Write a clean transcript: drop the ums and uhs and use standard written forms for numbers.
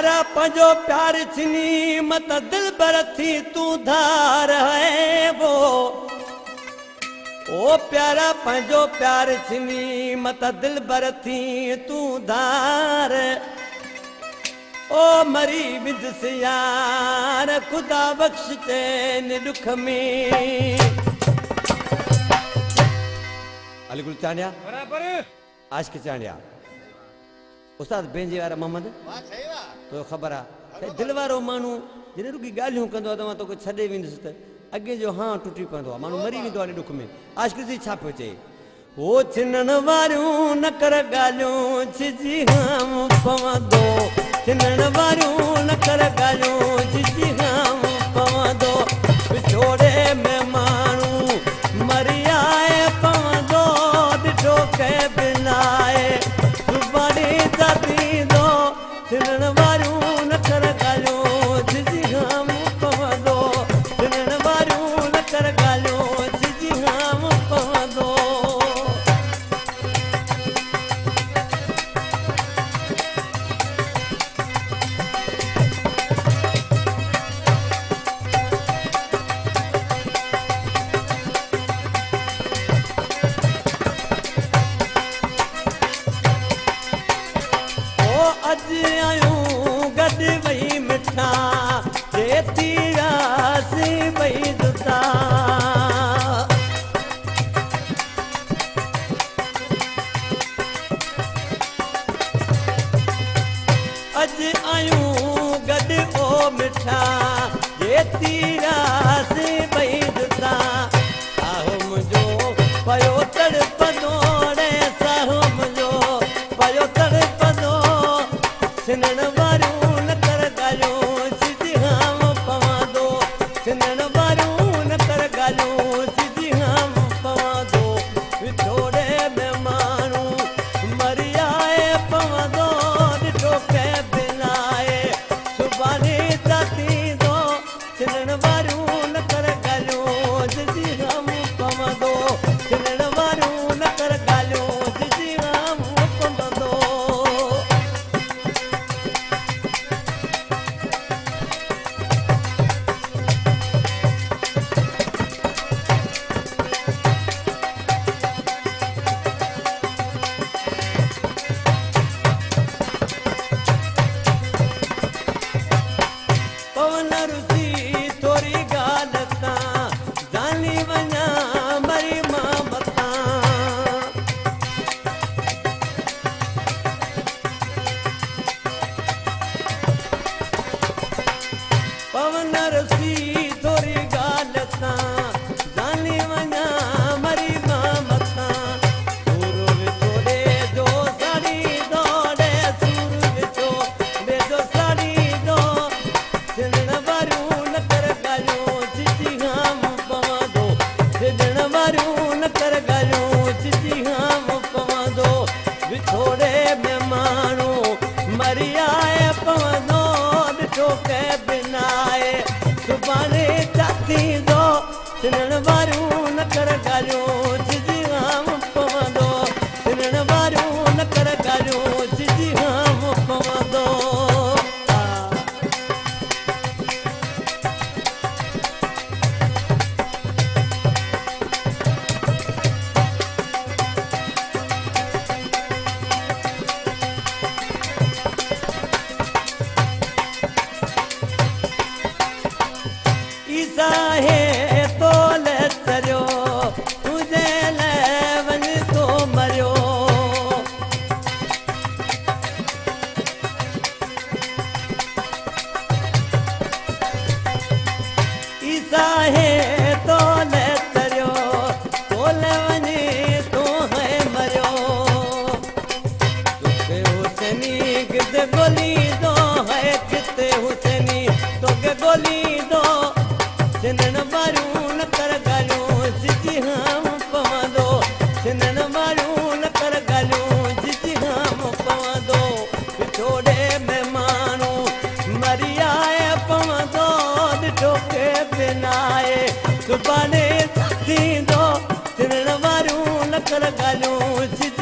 प्यारा पंजो प्यार छिनी मत दिल भर थी तू धार है वो। ओ प्यारा पंजो प्यार छिनी मत दिल भर थी तू धार। ओ मरी विद से यार खुदा बख्श चैन दुख में। अलीगुल चांडिया बराबर आशिक चांडिया उस्ताद बेंजे वारा मोहम्मद तो खबर है दिल वारो मानू जने रुकी गालियों कंदो तमा तो छडे विंदस त अगे जो हां टूटी पंदो मानू मरी विंदो आहे दुख में। आशिक जी छा पियो चए ओ छिनन वारियूं न कर गालियूं छिजी हम पवंदो। छिनन वारियूं न कर गालियूं छिजी हम पवंदो। विछोड़े में मानू मरी आए पवंदो ॾिठो के बिनाए सुबानी जाती दो। छिनन वारियूं न कर गालियूं छिजी हम पवंदो। छिनन वारियूं न कर गालियूं छिजी हम पवंदो। अज आयूं गड वही मिठा जेती आसी वही दुता। अज आयूं गड ओ मिठा जेती आसी वही दुता। साहो मुंहिंजो पयो तड़पंदो रे साहो मुंहिंजो पयो तड़पंदो। छिनन वारियूं न कर गालियूं छिजी हम पवंदो। छिनन वारियूं न कर गालियूं छिजी हम पवंदो। विछोड़े में मानू मरी आए पवंदो ॾिठो के बिनाए सुबानी जाती दो। छिनन वारियूं न कर गालियूं छिजी हम पवंदो। छिनन वारियूं न कर गालियूं छिजी हम पवंदो। पवन रुसी थोरी गाल तां जानी वञा मरी मां मतां। पवन रुसी थोरी गाल तां जानी वञा मरी मां मतां। सूर विछोड़े जो साड़ी दौड़े सूर विछोड़े जो साड़ी दो। छिनन वारियूं न कर गालियूं छिजी हम पवंदो। छिनन वारियूं न कर गालियूं छिजी हम पवंदो। विछोड़े में मानू मरी आए पवंदो ॾिठो के बिनाए सुबानी जाती दो। छिनन वारियूं न कर गालियूं छिजी हम पवंदो। छिनन वारियूं न कर गालियूं छिजी हम पवंदो। ईसा है तोले चरियो तुझे ले वन तो मरियो। ईसा है तोले चरियो तोले वनी तो है मरियो। तुके हुसैनी किते गोली दो है किते हुसैनी तोके गोली दो। छिनन वारियूं न कर गालियूं छिजी हम पवंदो। छिनन वारियूं न कर गालियूं छिजी हम पवंदो। विछोड़े में मानू मरी आए पवंदो ॾिठो के बिनाए सुबानी जाती दो। छिनन वारियूं न कर गालियूं छिजी